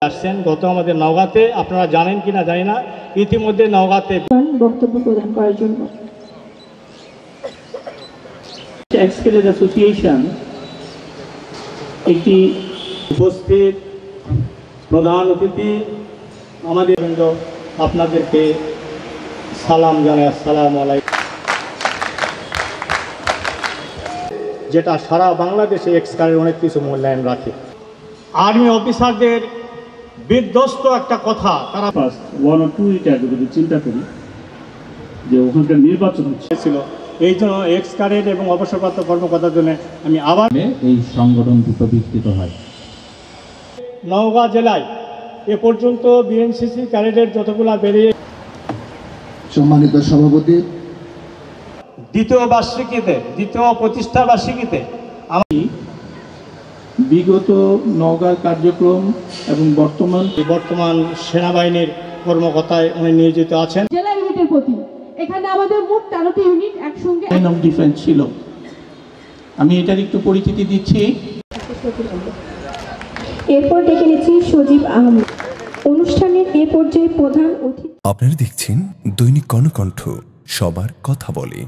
আসছেন গত আমাদের নওগাঁতে, আপনারা জানেন কিনা জানি না, ইতিমধ্যে নওগাঁতে বক্তব্য প্রদান করার জন্য এক্সকেলেজ অ্যাসোসিয়েশন একটি উপস্থিত প্রধান অতিথি আমাদের আপনাদেরকে সালাম জানাই, আসসালামু আলাইকুম। যেটা সারা বাংলাদেশে এক্সকারের অনেক কিছু মূল্যায়ন রাখে। আর্মি অফিসারদের বিধ্বস্ত একটা কথা, তারা ফার্স্ট 1 or 2 এটা যদি চিন্তা করি যে ওখানকার নির্বাচন ছিল, এই জন্য এক্সকারের এবং অবসরপ্রাপ্ত কর্মকর্তার জন্য আমি আবার এই সংগঠন দ্রুত বিস্তৃত হয়। নওগাঁ জেলায় এ পর্যন্ত বিএনসিসি ক্যাডেটের যতগুলা বেরিয়ে সম্মানিত সভাপতি, দ্বিতীয় প্রতিষ্ঠা বার্ষিকীতে বিগত নওগাঁর কার্যক্রম এবং বর্তমান সেনাবাহিনীর কর্মকর্তায় উনি নিয়োজিত আছেন। জেলা ইউনিটের প্রতি এখানে আমাদের মোট 13টি ইউনিট একসঙ্গে অফ ডিফেন্স ছিল। আমি এটার একটু পরিচিতি দিচ্ছি। এরপর ডেকে নিচ্ছি সজীব আহমেদ। অনুষ্ঠানের এ পর্যায়ে প্রধান অতিথি। আপনারা দেখছেন দৈনিক কর্ণকণ্ঠ, সবার কথা বলে।